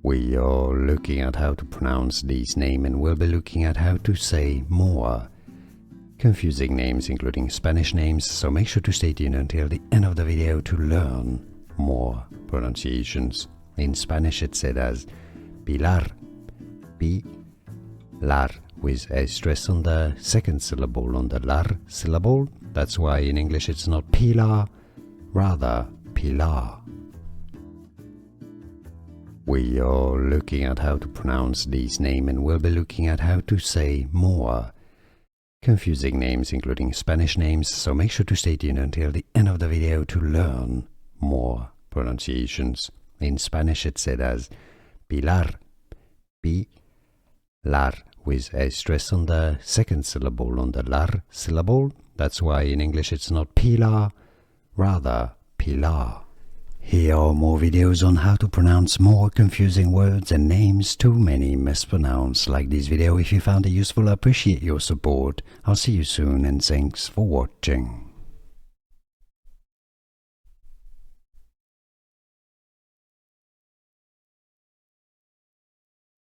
We are looking at how to pronounce these names, and we'll be looking at how to say more confusing names, including Spanish names, so make sure to stay tuned until the end of the video to learn more pronunciations. In Spanish it's said as Pilar, Pilar, with a stress on the second syllable, on the lar syllable. That's why in English it's not Pilar, rather Pilar. We are looking at how to pronounce these names, and we'll be looking at how to say more confusing names, including Spanish names, so make sure to stay tuned until the end of the video to learn more pronunciations. In Spanish it's said as Pilar, Pilar, with a stress on the second syllable, on the lar syllable. That's why in English it's not Pilar, rather Pilar. Here are more videos on how to pronounce more confusing words and names too many mispronounced. Like this video if you found it useful. I appreciate your support. I'll see you soon and thanks for watching.